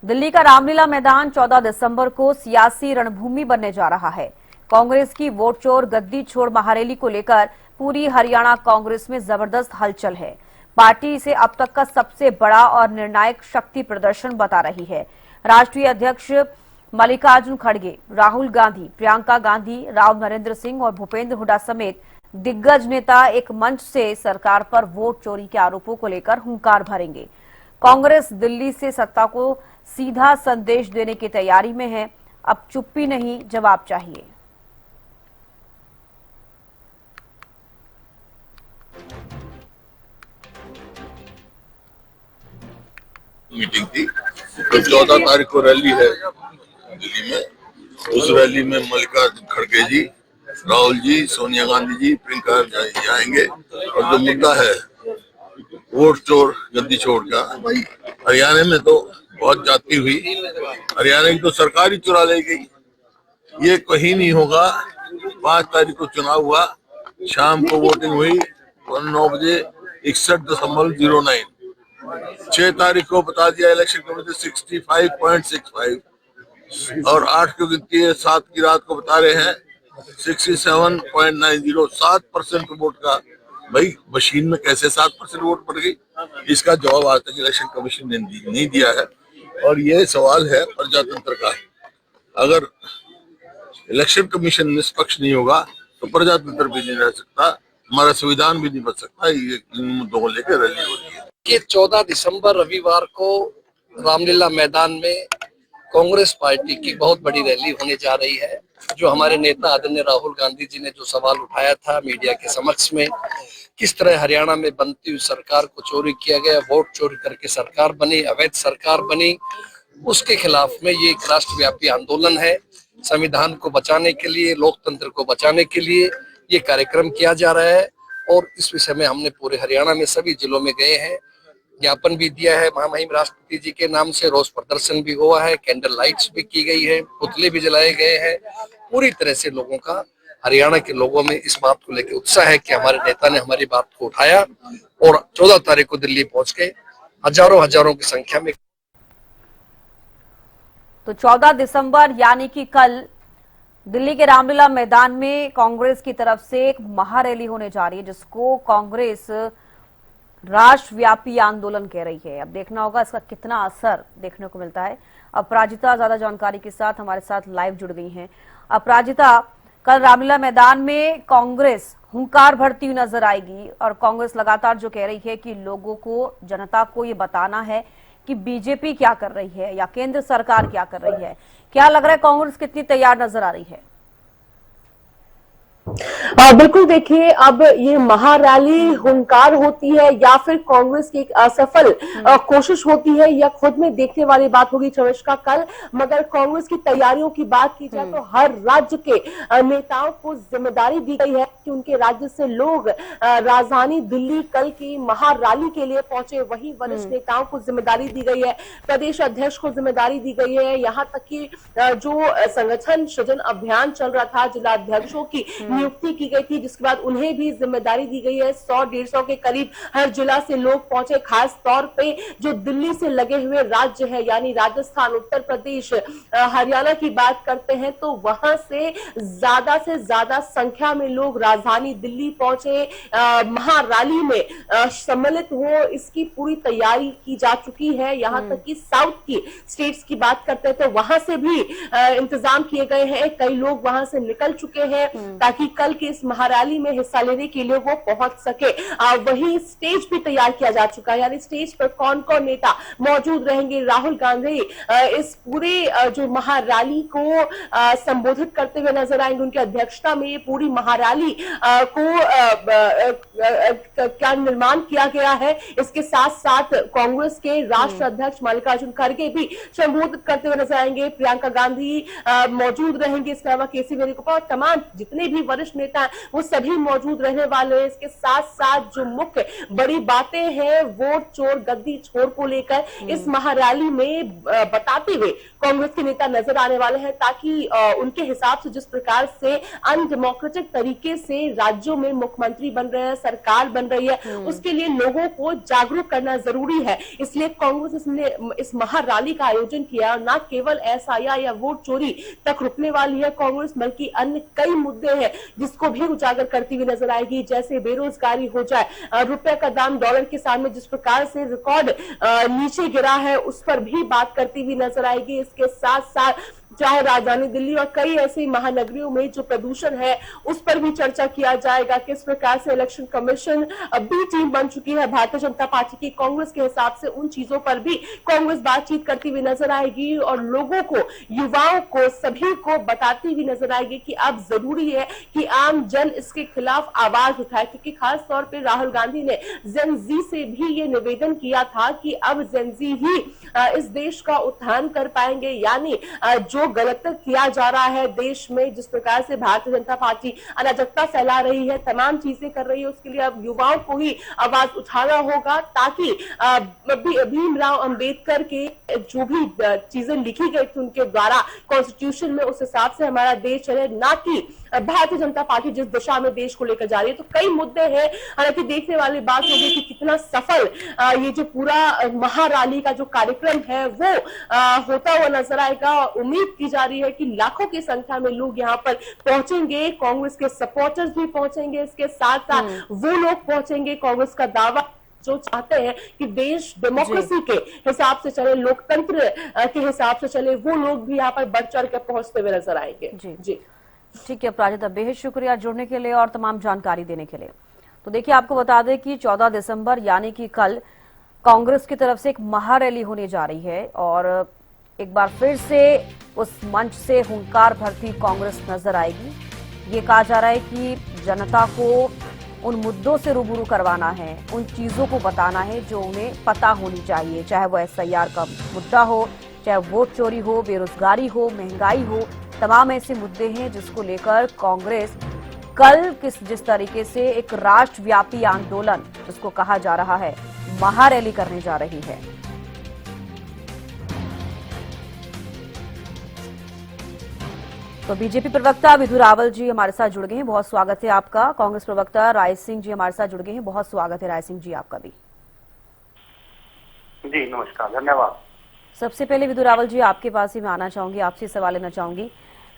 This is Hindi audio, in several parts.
दिल्ली का रामलीला मैदान 14 दिसंबर को सियासी रणभूमि बनने जा रहा है। कांग्रेस की वोट चोर गद्दी छोड़ महारैली को लेकर पूरी हरियाणा कांग्रेस में जबरदस्त हलचल है। पार्टी इसे अब तक का सबसे बड़ा और निर्णायक शक्ति प्रदर्शन बता रही है। राष्ट्रीय अध्यक्ष मल्लिकार्जुन खड़गे, राहुल गांधी, प्रियंका गांधी, राव नरेंद्र सिंह और भूपेंद्र हुड्डा समेत दिग्गज नेता एक मंच से सरकार पर वोट चोरी के आरोपों को लेकर हुंकार भरेंगे। कांग्रेस दिल्ली से सत्ता को सीधा संदेश देने की तैयारी में है। अब चुप्पी नहीं, जवाब चाहिए। मीटिंग थी तो 14 तारीख को रैली है दिल्ली में। उस रैली में मल्लिकार्जुन खड़गे जी, राहुल जी, सोनिया गांधी जी, प्रियंका जी आएंगे। और जो मुद्दा है वोट चोर गद्दी छोड़ का, हरियाणा में तो बहुत जाती हुई, हरियाणा की तो सरकार ही चुरा ले गई। ये कहीं नहीं होगा। 5 तारीख को चुनाव हुआ, शाम को वोटिंग हुई 9 बजे 61.09। 6 तारीख को बता दिया इलेक्शन कमीशन 65.65 और 8 को गिनती है, 7 की रात को बता रहे हैं 67.90। 7% वोट का, भाई मशीन में कैसे 7% वोट पड़ गई, इसका जवाब आज तक इलेक्शन कमीशन ने नहीं दिया है। और ये सवाल है प्रजातंत्र का। अगर इलेक्शन कमीशन निष्पक्ष नहीं होगा तो प्रजातंत्र भी नहीं रह सकता, हमारा संविधान भी नहीं बच सकता। ये इन मुद्दों को लेकर रैली हो रही है कि 14 दिसंबर रविवार को रामलीला मैदान में कांग्रेस पार्टी की बहुत बड़ी रैली होने जा रही है। जो हमारे नेता आदरणीय राहुल गांधी जी ने जो सवाल उठाया था मीडिया के समक्ष में, किस तरह हरियाणा में बनती हुई सरकार को चोरी किया गया, वोट चोरी करके सरकार बनी, अवैध सरकार बनी, उसके खिलाफ में ये एक राष्ट्रव्यापी आंदोलन है। संविधान को बचाने के लिए, लोकतंत्र को बचाने के लिए ये कार्यक्रम किया जा रहा है। और इस विषय में हमने पूरे हरियाणा में सभी जिलों में गए हैं, ज्ञापन भी दिया है। महामहिम राष्ट्रपति जी के नाम से रोष प्रदर्शन भी हुआ है, कैंडल लाइट्स भी की गई है, पुतले भी जलाए गए हैं। पूरी तरह से लोगों का, हरियाणा के लोगों में इस बात को लेकर उत्साह है कि हमारे नेता ने हमारी बात को उठाया और 14 तारीख को दिल्ली पहुंच के हजारों की संख्या में। तो 14 दिसंबर यानी कि कल दिल्ली के रामलीला मैदान में कांग्रेस की तरफ से एक महारैली होने जा रही है, जिसको कांग्रेस राष्ट्रव्यापी आंदोलन कह रही है। अब देखना होगा इसका कितना असर देखने को मिलता है। अपराजिता ज्यादा जानकारी के साथ हमारे साथ लाइव जुड़ गई हैं। अपराजिता, कल रामलीला मैदान में कांग्रेस हुंकार भरती हुई नजर आएगी और कांग्रेस लगातार जो कह रही है कि लोगों को, जनता को ये बताना है कि बीजेपी क्या कर रही है या केंद्र सरकार क्या कर रही है। क्या लग रहा है कांग्रेस कितनी तैयार नजर आ रही है? बिल्कुल, देखिए अब ये महारैली हुंकार होती है या फिर कांग्रेस की एक असफल कोशिश होती है, या खुद में देखने वाली बात होगी चविष्का कल। मगर कांग्रेस की तैयारियों की बात की जाए तो हर राज्य के नेताओं को जिम्मेदारी दी गई है कि उनके राज्य से लोग राजधानी दिल्ली कल की महारैली के लिए पहुंचे। वहीं वरिष्ठ नेताओं को जिम्मेदारी दी गई है, प्रदेश अध्यक्ष को जिम्मेदारी दी गई है। यहाँ तक कि जो संगठन सृजन अभियान चल रहा था, जिला अध्यक्षों की नियुक्ति की गई थी, जिसके बाद उन्हें भी जिम्मेदारी दी गई है। 100-150 के करीब हर जिला से लोग पहुंचे। खास तौर पे जो दिल्ली से लगे हुए राज्य है, यानी राजस्थान, उत्तर प्रदेश, हरियाणा की बात करते हैं तो वहां से ज्यादा संख्या में लोग राजधानी दिल्ली पहुंचे, महारैली में सम्मिलित हो। इसकी पूरी तैयारी की जा चुकी है। यहाँ तक कि साउथ की स्टेट्स की बात करते हैं तो वहां से भी इंतजाम किए गए हैं। कई लोग वहां से निकल चुके हैं ताकि कल के इस महारैली में हिस्सा लेने के लिए वो पहुंच सके। वही स्टेज भी तैयार किया जा चुका है, यानी स्टेज पर कौन कौन नेता मौजूद रहेंगे। राहुल गांधी इस पूरे जो महारैली को संबोधित करते हुए नजर आएंगे। उनकी अध्यक्षता में ये पूरी महारैली को क्या निर्माण किया गया है। इसके साथ साथ कांग्रेस के राष्ट्रीय अध्यक्ष मल्लिकार्जुन खड़गे भी संबोधित करते हुए नजर आएंगे। प्रियंका गांधी मौजूद रहेंगे। इसके अलावा केसी वेणुगोपाल और तमाम जितने भी वरिष्ठ नेता नेता हैं वो सभी मौजूद रहने वाले हैं। इसके साथ साथ जो मुख्य बड़ी बातें हैं वोट चोर गद्दी छोर को लेकर इस महारैली में बताते हुए कांग्रेस के नेता नजर आने वाले हैं, ताकि उनके हिसाब से जिस प्रकार से अनडेमोक्रेटिक तरीके से राज्यों में मुख्यमंत्री बन रहे हैं, सरकार बन रही है, उसके लिए लोगों को जागरूक करना जरूरी है। इसलिए कांग्रेस ने इस महारैली का आयोजन किया। और न केवल एसआईआर या वोट चोरी तक रुकने वाली है कांग्रेस, बल्कि अन्य कई मुद्दे हैं जिसको भी उजागर करती हुई नजर आएगी, जैसे बेरोजगारी हो जाए, रुपए का दाम डॉलर के सामने जिस प्रकार से रिकॉर्ड नीचे गिरा है उस पर भी बात करती हुई नजर आएगी। इसके साथ साथ चाहे राजधानी दिल्ली और कई ऐसी महानगरियों में जो प्रदूषण है उस पर भी चर्चा किया जाएगा। किस प्रकार से इलेक्शन कमीशन भी टीम बन चुकी है भारतीय जनता पार्टी की, कांग्रेस के हिसाब से उन चीजों पर भी कांग्रेस बातचीत करती हुई नजर आएगी और लोगों को, युवाओं को, सभी को बताती हुई नजर आएगी कि अब जरूरी है कि आम जन इसके खिलाफ आवाज उठाए, क्योंकि खास तौर पर राहुल गांधी ने जेन जी से भी ये निवेदन किया था कि अब जेन जी ही इस देश का उत्थान कर पाएंगे। यानी जो गलत किया जा रहा है देश में, जिस प्रकार से भारतीय जनता पार्टी अराजकता फैला रही है, तमाम चीजें कर रही है, उसके लिए अब युवाओं को ही आवाज उठाना होगा, ताकि भीमराव अंबेडकर के जो भी चीजें लिखी गई थी उनके द्वारा कॉन्स्टिट्यूशन में, उस हिसाब से हमारा देश चले, ना कि भारतीय जनता पार्टी जिस दिशा में देश को लेकर जा रही है। तो कई मुद्दे हैं, हालांकि देखने वाली बात होगी कि कितना सफल ये जो पूरा महारैली का जो कार्यक्रम है वो होता हुआ नजर आएगा। उम्मीद की जा रही है कि लाखों की संख्या में लोग यहाँ पर पहुंचेंगे, कांग्रेस के सपोर्टर्स भी पहुंचेंगे, इसके साथ साथ वो लोग पहुंचेंगे कांग्रेस का दावा जो चाहते हैं कि देश डेमोक्रेसी के हिसाब से चले, लोकतंत्र के हिसाब से चले, वो लोग भी यहाँ पर बढ़ चढ़ कर पहुंचते हुए नजर आएंगे। जी ठीक है अपराजिता, बेहद शुक्रिया जुड़ने के लिए और तमाम जानकारी देने के लिए। तो देखिए, आपको बता दें कि 14 दिसंबर यानी कि कल कांग्रेस की तरफ से एक महारैली होने जा रही है और एक बार फिर से उस मंच से हुंकार भरती कांग्रेस नजर आएगी। ये कहा जा रहा है कि जनता को उन मुद्दों से रूबरू करवाना है, उन चीजों को बताना है जो उन्हें पता होनी चाहिए, चाहे वो एसआईआर का मुद्दा हो, चाहे वोट चोरी हो, बेरोजगारी हो, महंगाई हो, तमाम ऐसे मुद्दे हैं जिसको लेकर कांग्रेस कल जिस तरीके से एक राष्ट्रव्यापी आंदोलन जिसको कहा जा रहा है महारैली करने जा रही है। तो बीजेपी प्रवक्ता विधु रावल जी हमारे साथ जुड़ गए हैं, बहुत स्वागत है आपका। कांग्रेस प्रवक्ता राय सिंह जी हमारे साथ जुड़ गए हैं, बहुत स्वागत है राय सिंह जी आपका भी। जी नमस्कार, धन्यवाद। सबसे पहले विधु रावल जी आपके पास ही मैं आना चाहूंगी, आपसे सवाल लेना चाहूंगी।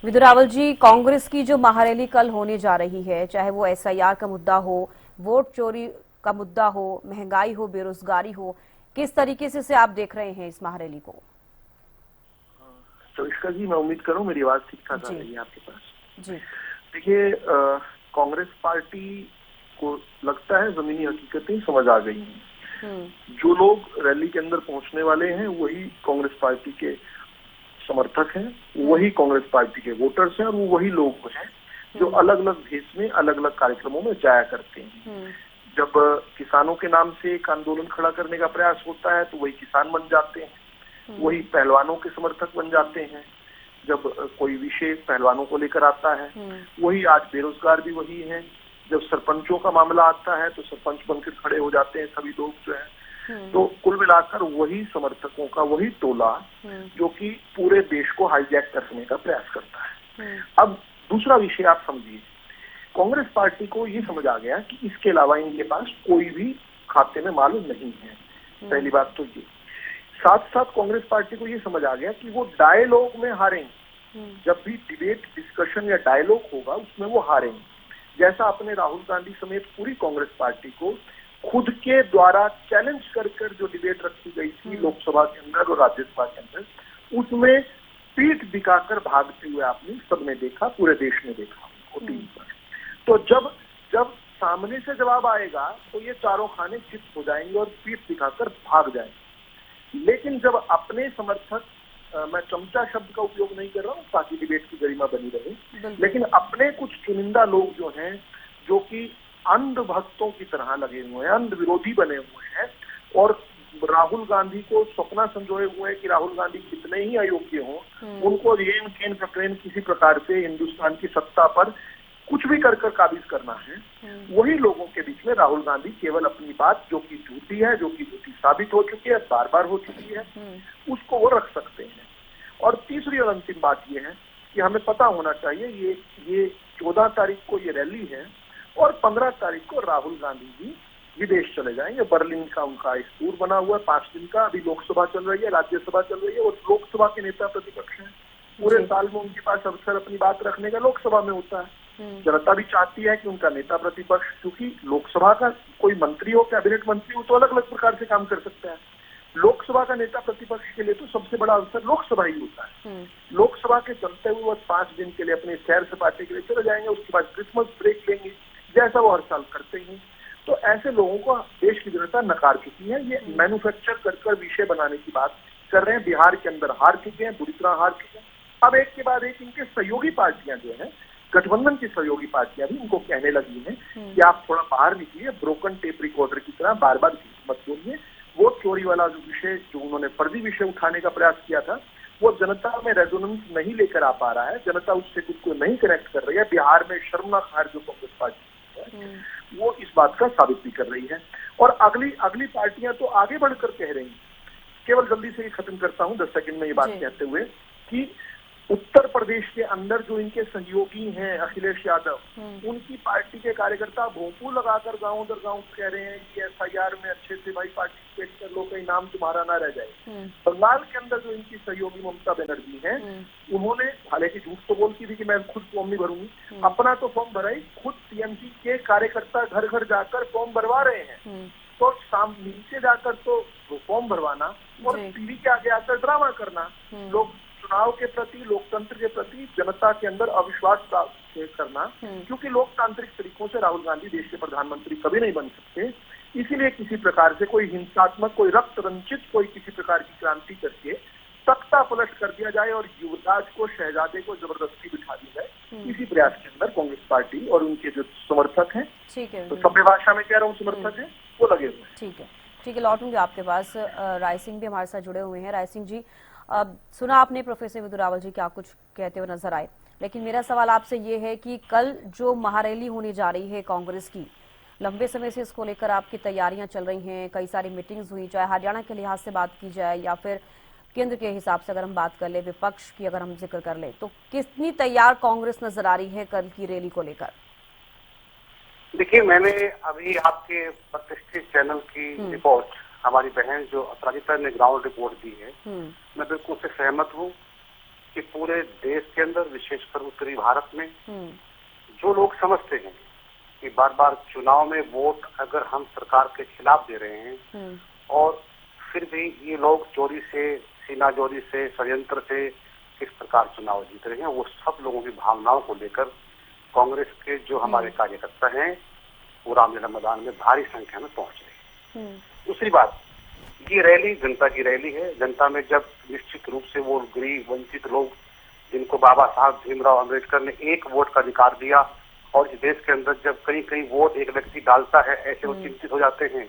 विधु रावल जी, कांग्रेस की जो महारैली कल होने जा रही है, चाहे वो एसआईआर का मुद्दा हो, वोट चोरी का मुद्दा हो, महंगाई हो, बेरोजगारी हो, किस तरीके से आप देख रहे हैं इस महारैली को? तो इसका जी मैं उम्मीद करूं मेरी आवाज ठीक ठाक आ रही है आपके पास। जी देखिए, कांग्रेस पार्टी को लगता है जमीनी हकीकतें समझ आ गई हैं। जो लोग रैली के अंदर पहुंचने वाले हैं वही कांग्रेस पार्टी के समर्थक हैं, वही कांग्रेस पार्टी के वोटर्स हैं और वो वही लोग हैं जो अलग अलग भेष में अलग अलग कार्यक्रमों में जाया करते हैं। जब किसानों के नाम से एक आंदोलन खड़ा करने का प्रयास होता है तो वही किसान बन जाते हैं, वही पहलवानों के समर्थक बन जाते हैं। जब कोई विषय पहलवानों को लेकर आता है वही आज बेरोजगार भी वही हैं। जब सरपंचों का मामला आता है तो सरपंच बनकर खड़े हो जाते हैं सभी लोग जो है। तो कुल मिलाकर वही समर्थकों का वही टोला जो कि पूरे देश को हाईजैक करने का प्रयास करता है। अब दूसरा विषय आप समझिए, कांग्रेस पार्टी को ये समझ आ गया कि इसके अलावा इनके पास कोई भी खाते में माल नहीं है। पहली बात तो ये। साथ साथ कांग्रेस पार्टी को ये समझ आ गया कि वो डायलॉग में हारेंगे। जब भी डिबेट, डिस्कशन या डायलॉग होगा उसमें वो हारेंगे। जैसा अपने राहुल गांधी समेत पूरी कांग्रेस पार्टी को खुद के द्वारा चैलेंज कर जो डिबेट रखी गई थी लोकसभा के अंदर और राज्यसभा के अंदर, उसमें पीठ दिखाकर भागते हुए आपने सबने देखा, पूरे देश में देखा टीवी पर। तो जब सामने से जवाब आएगा तो ये चारों खाने चित हो जाएंगे और पीठ दिखाकर भाग जाएंगे। लेकिन जब अपने समर्थक, मैं चमचा शब्द का उपयोग नहीं कर रहा हूँ ताकि डिबेट की गरिमा बनी रहे, लेकिन अपने कुछ चुनिंदा लोग जो हैं जो कि अंध भक्तों की तरह लगे हुए हैं, अंध विरोधी बने हुए हैं और राहुल गांधी को सपना संजोए हुए हैं कि राहुल गांधी कितने ही अयोग्य हों, उनको येन केन प्रकरण किसी प्रकार से हिंदुस्तान की सत्ता पर कुछ भी कर काबिज करना है, वही लोगों के बीच में राहुल गांधी केवल अपनी बात जो कि झूठी है, जो कि झूठी साबित हो चुकी है, बार बार हो चुकी है, उसको वो रख सकते हैं। और तीसरी और अंतिम बात ये है कि हमें पता होना चाहिए ये 14 तारीख को ये रैली है और 15 तारीख को राहुल गांधी जी विदेश चले जाएंगे। बर्लिन का उनका एक टूर बना हुआ है 5 दिन का। अभी लोकसभा चल रही है, राज्यसभा चल रही है और लोकसभा के नेता प्रतिपक्ष हैं। पूरे साल में उनके पास अवसर अपनी बात रखने का लोकसभा में होता है। जनता भी चाहती है कि उनका नेता प्रतिपक्ष, क्योंकि लोकसभा का कोई मंत्री हो, कैबिनेट मंत्री हो तो अलग अलग प्रकार से काम कर सकता है। लोकसभा का नेता प्रतिपक्ष के लिए तो सबसे बड़ा अवसर लोकसभा ही होता है। लोकसभा के चलते हुए वो 5 दिन के लिए अपने सैर सपाटे के लिए चले जाएंगे, उसके बाद क्रिसमस ब्रेक लेंगे, जैसा वो हर साल करते हैं। तो ऐसे लोगों को देश की जनता नकार चुकी है। ये मैन्युफैक्चर कर विषय बनाने की बात कर रहे हैं। बिहार के अंदर हार चुके हैं, बुरी तरह हार चुके हैं। अब एक के बाद एक इनके सहयोगी पार्टियां जो है, गठबंधन की सहयोगी पार्टियां भी इनको कहने लगी हैं कि आप थोड़ा बाहर निकलिए, ब्रोकन टेप रिकॉर्डर की तरह बार बार मत बोलिए। वोट चोरी वाला जो विषय, जो उन्होंने फर्जी विषय उठाने का प्रयास किया था, वो जनता में रेजोनेंस नहीं लेकर आ पा रहा है। जनता उससे खुद को नहीं कनेक्ट कर रही है। बिहार में शर्मनाक हार जो कांग्रेस पार्टी है, वो इस बात का साबित भी कर रही है। और अगली पार्टियां तो आगे बढ़कर कह रही हैं। केवल जल्दी से ही खत्म करता हूं 10 सेकंड में ये बात कहते हुए कि उत्तर प्रदेश के अंदर जो इनके सहयोगी हैं अखिलेश यादव, उनकी पार्टी के कार्यकर्ता भोंपू लगाकर गांव दर गांव कह रहे हैं कि एफआईआर में अच्छे से भाई पार्टिसिपेट कर लो, कहीं नाम तुम्हारा ना रह जाए। बंगाल के अंदर जो इनकी सहयोगी ममता बनर्जी हैं, उन्होंने हालांकि झूठ तो बोलती थी कि मैं खुद फॉर्म नहीं भरूंगी, अपना तो फॉर्म भरा ही, खुद टीएमसी के कार्यकर्ता घर घर जाकर फॉर्म भरवा रहे हैं। तो नीचे जाकर तो फॉर्म भरवाना और टीवी के आगे आकर ड्रामा करना, लोग चुनाव के प्रति, लोकतंत्र के प्रति जनता के अंदर अविश्वास करना, क्योंकि लोकतांत्रिक तरीकों से राहुल गांधी देश के प्रधानमंत्री कभी नहीं बन सकते। इसीलिए किसी प्रकार से कोई हिंसात्मक, कोई रक्त रंजित, कोई किसी प्रकार की क्रांति करके तख्ता पलट कर दिया जाए और युवराज को, शहजादे को जबरदस्ती बिठा दी जाए। इसी प्रयास के अंदर कांग्रेस पार्टी और उनके जो समर्थक हैं, तो सभ्य भाषा में कह रहा हूँ समर्थक हैं, वो लगे हुए हैं। ठीक है, लौटूंगे आपके पास। राय सिंह भी हमारे साथ जुड़े हुए हैं। राय सिंह जी, सुना आपने प्रोफेसर विधु रावल जी क्या कुछ कहते हुए नजर आए, लेकिन मेरा सवाल आपसे ये है कि कल जो महारैली होने जा रही है कांग्रेस की, लंबे समय से इसको लेकर आपकी तैयारियां चल रही हैं, कई सारी मीटिंग्स हुई, चाहे हरियाणा के लिहाज से बात की जाए या फिर केंद्र के हिसाब से अगर हम बात कर ले, विपक्ष की अगर हम जिक्र कर ले, तो कितनी तैयार कांग्रेस नजर आ रही है कल की रैली को लेकर? देखिए, मैंने अभी आपके प्रतिष्ठित चैनल की रिपोर्ट, हमारी बहन जो अपराजिता ने ग्राउंड रिपोर्ट दी है, मैं बिल्कुल से सहमत हूँ कि पूरे देश के अंदर, विशेषकर उत्तरी भारत में, जो लोग समझते हैं कि बार बार चुनाव में वोट अगर हम सरकार के खिलाफ दे रहे हैं और फिर भी ये लोग चोरी से, सीनाजोरी से, षड्यंत्र से किस प्रकार चुनाव जीत रहे हैं, वो सब लोगों की भावनाओं को लेकर कांग्रेस के जो हमारे कार्यकर्ता हैं वो रामलीला मैदान में भारी संख्या में पहुंच रहे हैं। दूसरी बात, ये रैली जनता की रैली है। जनता में जब निश्चित रूप से वो गरीब वंचित लोग, जिनको बाबा साहब भीमराव अम्बेडकर ने एक वोट का अधिकार दिया, और इस देश के अंदर जब कहीं कहीं वोट एक व्यक्ति डालता है, ऐसे वो चिंतित हो जाते हैं।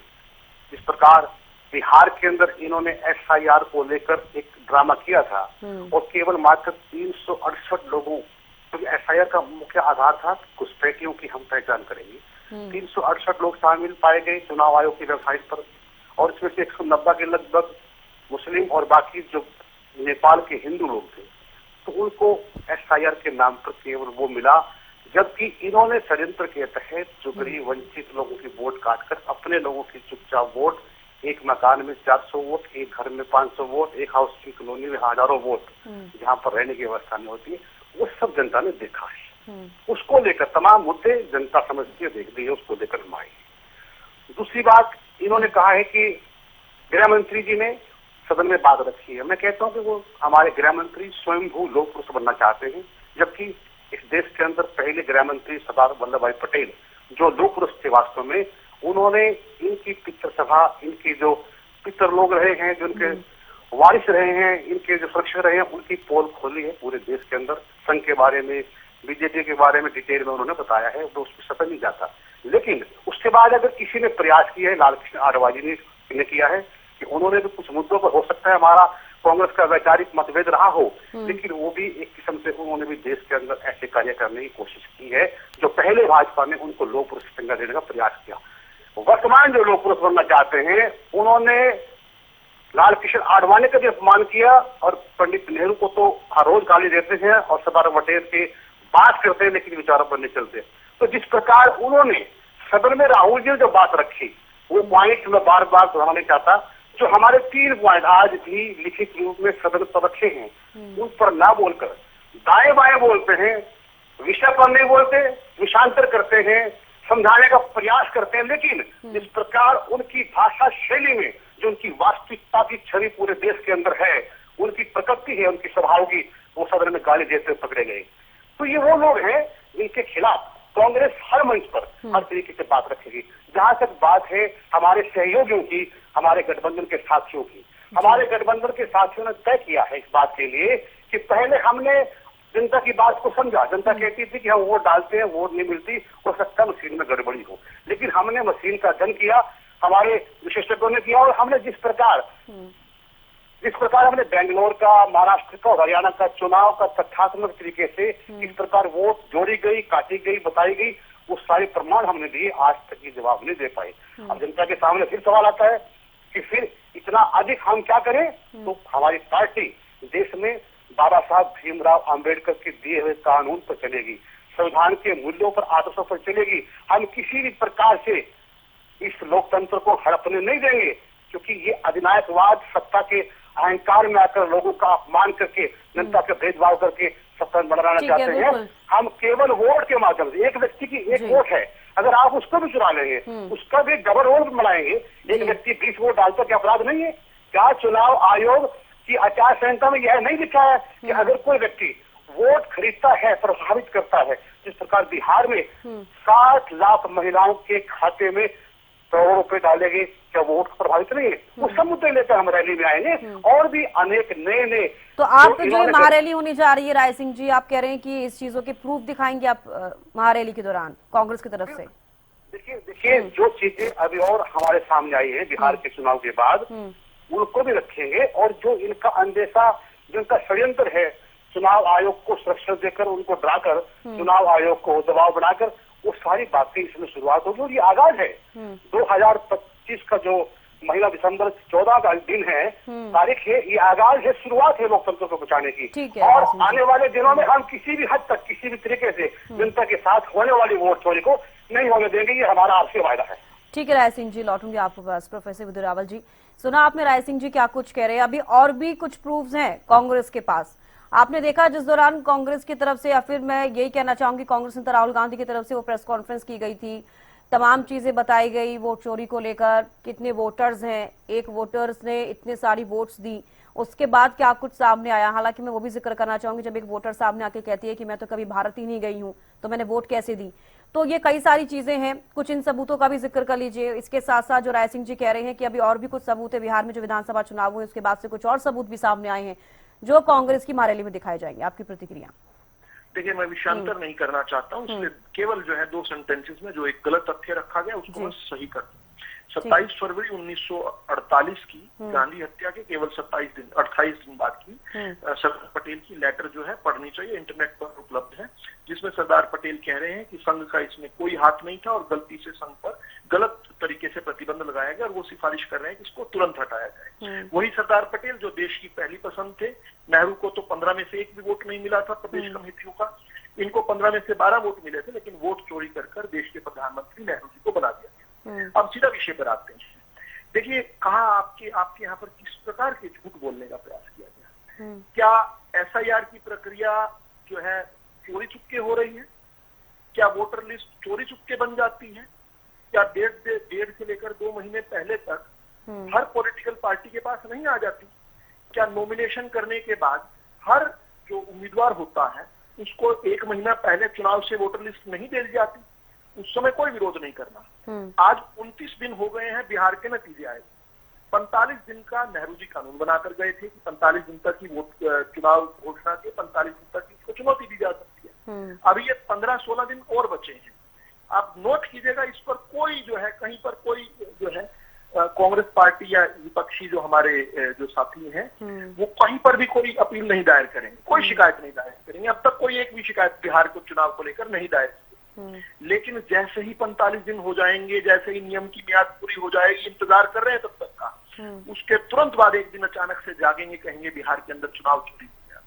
इस प्रकार बिहार के अंदर इन्होंने एफआईआर को लेकर एक ड्रामा किया था और केवल मात्र 368 लोगों, क्योंकि एफआईआर का मुख्य आधार था घुसपैठियों की हम पहचान करेंगे, 368 लोग शामिल पाए गए चुनाव आयोग की वेबसाइट पर, और इसमें से 190 के लगभग मुस्लिम और बाकी जो नेपाल के हिंदू लोग थे, तो उनको एफआईआर के नाम पर केवल वो मिला, जबकि इन्होंने षड्यंत्र के तहत जो गरीब वंचित लोगों की वोट काटकर अपने लोगों की चुपचाप वोट, एक मकान में 400 वोट, एक घर में 500 वोट, एक हाउस की कॉलोनी में हजारों वोट, जहाँ पर रहने की व्यवस्था नहीं होती, वो सब जनता ने देखा है। उसको लेकर तमाम मुद्दे जनता समझती है, देखती है, उसको लेकर हम आए। दूसरी बात, इन्होंने कहा है कि गृह मंत्री जी ने सदन में बात रखी है। मैं कहता हूं कि वो हमारे गृह मंत्री स्वयंभू लोक पुरुष बनना चाहते हैं, जबकि इस देश के अंदर पहले गृह मंत्री सरदार वल्लभ भाई पटेल जो लोक पुरुष थे, वास्तव में उन्होंने इनकी पितृ सभा, इनकी जो पितृ लोग रहे हैं, जो इनके वारिस रहे हैं, इनके जो सुरक्षक रहे हैं, उनकी पोल खोली है पूरे देश के अंदर। संघ के बारे में, बीजेपी के बारे में डिटेल में उन्होंने बताया है, तो उसमें सफल नहीं जाता। लेकिन उसके बाद अगर किसी ने प्रयास किया है, लालकृष्ण आडवाणी ने किया है कि उन्होंने भी कुछ मुद्दों पर हो सकता है हमारा कांग्रेस का वैचारिक मतभेद रहा हो, लेकिन वो भी एक किस्म से उन्होंने भी देश के अंदर ऐसे कार्य करने की कोशिश की है जो पहले भाजपा ने उनको लोक पुरुष की संज्ञा देने का प्रयास किया। वर्तमान जो लोक पुरुष बनना चाहते हैं, उन्होंने लाल कृष्ण आडवाणी का भी अपमान किया और पंडित नेहरू को तो हर रोज गाली देते हैं और सरदार पटेल की बात करते हैं, लेकिन विचारों पर नहीं चलते। तो जिस प्रकार उन्होंने सदन में राहुल जी ने जो बात रखी, वो पॉइंट मैं बार बार दोहराना नहीं चाहता, जो हमारे 3 पॉइंट आज भी लिखित रूप में सदन पर रखे हैं, उन पर ना बोलकर दाएं बाएं बोलते हैं, विषय पर नहीं बोलते, विषांतर करते हैं, समझाने का प्रयास करते हैं। लेकिन जिस प्रकार उनकी भाषा शैली में जो उनकी वास्तविकता की छवि पूरे देश के अंदर है, उनकी प्रकृति है, उनकी स्वभाव की, वो सदन में गाली देते हुए पकड़े गए। तो ये वो लोग हैं जिनके खिलाफ कांग्रेस हर मंच पर हर तरीके से बात रखेगी। जहां तक बात है हमारे सहयोगियों की, हमारे गठबंधन के साथियों की, हमारे गठबंधन के साथियों ने तय किया है इस बात के लिए कि पहले हमने जनता की बात को समझा। जनता कहती थी कि हम वोट डालते हैं, वोट नहीं मिलती, हो सकता मशीन में गड़बड़ी हो, लेकिन हमने मशीन का अध्ययन किया, हमारे विशेषज्ञों ने किया, और हमने जिस प्रकार हमने बेंगलोर का, महाराष्ट्र का और हरियाणा का चुनाव का तथ्यात्मक तरीके से किस प्रकार वोट जोड़ी गई, काटी गई, बताई गई, वो सारे प्रमाण हमने दिए, आज तक ये जवाब नहीं दे पाए। अब जनता के सामने फिर सवाल आता है कि फिर इतना अधिक हम क्या करें? तो हमारी पार्टी देश में बाबा साहब भीमराव अंबेडकर के दिए हुए कानून पर चलेगी, संविधान के मूल्यों पर, आदर्शों पर चलेगी। हम किसी भी प्रकार से इस लोकतंत्र को हड़पने नहीं देंगे, क्योंकि ये अधिनायकवाद सत्ता के अहंकार में आकर लोगों का अपमान करके, जनता के भेदभाव करके सत्ता बनाना चाहते हैं। हम केवल वोट के माध्यम से, एक व्यक्ति की एक वोट है, अगर आप उसको भी चुरा लेंगे, उसका भी डबल वोट बनाएंगे, एक व्यक्ति 20 वोट डालता क्या अपराध नहीं है? क्या चुनाव आयोग की आचार संहिता में यह नहीं लिखा है कि अगर कोई व्यक्ति वोट खरीदता है, प्रभावित करता है, जिस प्रकार बिहार में 60 लाख महिलाओं के खाते में करोड़ों रुपए डालेंगे, क्या वोट प्रभावित नहीं है? वो सब मुद्दे लेकर हम रैली में आएंगे और भी अनेक नए तो आप जो महारैली होने जा रही है राय सिंह जी, आप कह रहे हैं कि इस चीजों के प्रूफ दिखाएंगे आप महारैली के दौरान कांग्रेस की तरफ से? देखिए जो चीजें अभी और हमारे सामने आई है बिहार के चुनाव के बाद, उनको भी रखेंगे, और जो इनका अंदेशा, जो इनका षड्यंत्र है, चुनाव आयोग को संरक्षण देकर, उनको डराकर, चुनाव आयोग को दबाव बनाकर, वो सारी बातें इसमें शुरुआत होगी। और ये आगाज है 2025 का जो महीना दिसंबर 14 का दिन है, तारीख है, ये आगाज है, शुरुआत है लोकतंत्र को बचाने की। और आने वाले दिनों में हम किसी भी हद तक, किसी भी तरीके से जनता के साथ होने वाली वोट चोरी को नहीं होने देंगे, ये हमारा आपसे वायदा है। ठीक है राय सिंह जी, लौटूंगी आपके पास। प्रोफेसर विदुर रावल जी, सुना आपने राय सिंह जी क्या कुछ कह रहे हैं। अभी और भी कुछ प्रूफ्स हैं कांग्रेस के पास। आपने देखा जिस दौरान कांग्रेस की तरफ से, या फिर मैं यही कहना चाहूंगी कांग्रेस नेता राहुल गांधी की तरफ से वो प्रेस कॉन्फ्रेंस की गई थी, तमाम चीजें बताई गई वोट चोरी को लेकर, कितने वोटर्स हैं, एक वोटर्स ने इतने सारी वोट्स दी, उसके बाद क्या कुछ सामने आया। हालांकि मैं वो भी जिक्र करना चाहूंगी, जब एक वोटर सामने आके कहती है कि मैं तो कभी भारत ही नहीं गई हूं, तो मैंने वोट कैसे दी। तो ये कई सारी चीजें हैं, कुछ इन सबूतों का भी जिक्र कर लीजिए। इसके साथ साथ जो राय सिंह जी कह रहे हैं कि अभी और भी कुछ सबूत है, बिहार में जो विधानसभा चुनाव हुए उसके बाद से कुछ और सबूत भी सामने आए हैं जो कांग्रेस की महारैली में दिखाए जाएंगे। आपकी प्रतिक्रिया? देखिए, मैं विषयांतर नहीं करना चाहता हूँ, इसलिए केवल जो है 2 सेंटेंसेस में जो एक गलत तथ्य रखा गया उसको मैं सही कर दूं। 27 फरवरी 1948 की गांधी हत्या के केवल 28 दिन बाद की सरदार पटेल की लेटर जो है पढ़नी चाहिए, इंटरनेट पर उपलब्ध है, जिसमें सरदार पटेल कह रहे हैं कि संघ का इसमें कोई हाथ नहीं था और गलती से संघ पर गलत तरीके से प्रतिबंध लगाया गया, और वो सिफारिश कर रहे हैं कि इसको तुरंत हटाया जाए। वही सरदार पटेल जो देश की पहली पसंद थे, नेहरू को तो 15 में से 1 भी वोट नहीं मिला था प्रदेश कमेटियों का, इनको 15 में से 12 वोट मिले थे, लेकिन वोट चोरी कर देश के प्रधानमंत्री नेहरू जी को बना दिया गया। अब सीधा विषय पर आते हैं। देखिए, कहा आपके यहाँ पर किस प्रकार के झूठ बोलने का प्रयास किया गया। क्या एसआईआर की प्रक्रिया जो है चोरी चुपके हो रही है? क्या वोटर लिस्ट चोरी चुपके बन जाती है? क्या डेढ़ से लेकर 2 महीने पहले तक हर पॉलिटिकल पार्टी के पास नहीं आ जाती? क्या नॉमिनेशन करने के बाद हर जो उम्मीदवार होता है उसको 1 महीना पहले चुनाव से वोटर लिस्ट नहीं दे दी जाती? उस समय कोई विरोध नहीं करना। आज 29 दिन हो गए हैं बिहार के नतीजे आए। 45 दिन का नेहरू जी कानून बनाकर गए थे कि 45 दिन तक ही वोट चुनाव घोषणा के 45 दिन तक इसको चुनौती दी जा सकती है। अभी ये 15-16 दिन और बचे हैं। आप नोट कीजिएगा, इस पर कोई जो है, कहीं पर कोई जो है कांग्रेस पार्टी या विपक्षी जो हमारे जो साथी हैं वो कहीं पर भी कोई अपील नहीं दायर करेंगे, कोई शिकायत नहीं दायर करेंगे। अब तक कोई एक भी शिकायत बिहार को चुनाव को लेकर नहीं दायर की। लेकिन जैसे ही 45 दिन हो जाएंगे, जैसे ही नियम की मियाद पूरी हो जाएगी, इंतजार कर रहे हैं तब तक का, उसके तुरंत बाद एक दिन अचानक से जागेंगे, कहेंगे बिहार के अंदर चुनाव चोरी हो गया।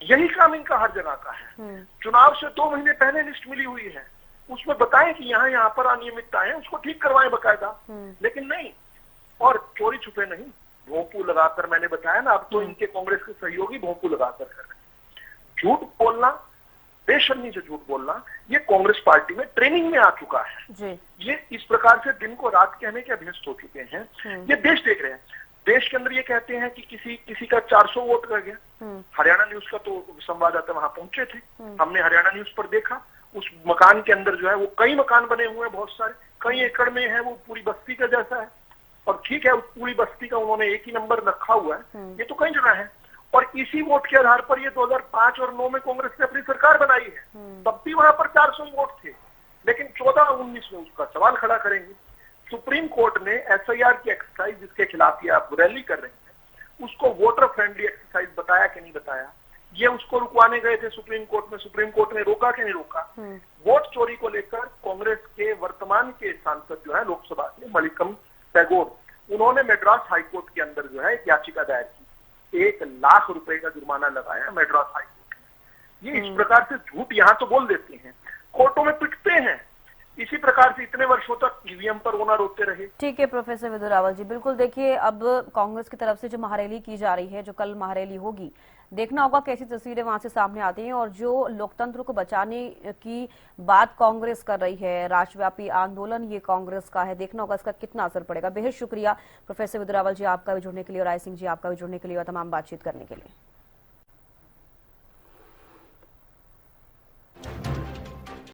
यही काम इनका हर जगह का है। चुनाव से 2 महीने पहले लिस्ट मिली हुई है, उसमें बताएं कि यहाँ पर अनियमितता है, उसको ठीक करवाएं बकायदा, लेकिन नहीं। और चोरी छुपे नहीं, भोंपू लगाकर, मैंने बताया ना, अब तो इनके कांग्रेस के सहयोगी भोंपू लगाकर कर रहे हैं। झूठ बोलना, बेशर्मी से झूठ बोलना, ये कांग्रेस पार्टी में ट्रेनिंग में आ चुका है जी। ये इस प्रकार से दिन को रात कहने के अभ्यस्त हो चुके हैं। ये देश देख रहे हैं, देश के अंदर ये कहते हैं कि किसी का 400 वोट रह गया। हरियाणा न्यूज का तो संवाददाता वहां पहुंचे थे, हमने हरियाणा न्यूज पर देखा, उस मकान के अंदर जो है वो कई मकान बने हुए हैं, बहुत सारे, कई एकड़ में है, वो पूरी बस्ती का जैसा है। और ठीक है, उस पूरी बस्ती का उन्होंने एक ही नंबर रखा हुआ है, ये तो कई जगह है। और इसी वोट के आधार पर ये 2005 और 9 में कांग्रेस ने अपनी सरकार बनाई है, तब भी वहां पर 400 वोट थे। लेकिन 14-19 में उसका सवाल खड़ा करेंगे। सुप्रीम कोर्ट ने एसआईआर की एक्सरसाइज जिसके खिलाफ ये आप रैली कर रहे हैं, उसको वोटर फ्रेंडली एक्सरसाइज बताया कि नहीं बताया, ये उसको रुकवाने गए थे सुप्रीम कोर्ट में, सुप्रीम कोर्ट ने रोका कि नहीं रोका। वोट चोरी को लेकर कांग्रेस के वर्तमान के सांसद जो है लोकसभा के, मलिकम टैगोर, उन्होंने मद्रास हाईकोर्ट के अंदर जो है एक याचिका दायर की, 1 लाख रुपए का जुर्माना लगाया मद्रास हाईकोर्ट ने। ये इस प्रकार से झूठ यहाँ तो बोल देते हैं, कोर्टों में पिटते हैं। इसी प्रकार से इतने वर्षों तक ईवीएम पर रोना रोते रहे। ठीक है प्रोफेसर विदुर रावल जी, बिल्कुल देखिए अब कांग्रेस की तरफ से जो महारैली की जा रही है, जो कल महारैली होगी, देखना होगा कैसी तस्वीरें वहां से सामने आती हैं। और जो लोकतंत्र को बचाने की बात कांग्रेस कर रही है, राष्ट्रव्यापी आंदोलन ये कांग्रेस का है, देखना होगा इसका कितना असर पड़ेगा। बेहद शुक्रिया प्रोफेसर विदुर रावल जी आपका भी जुड़ने के लिए, और राय सिंह जी आपका भी जुड़ने के लिए और तमाम बातचीत करने के लिए।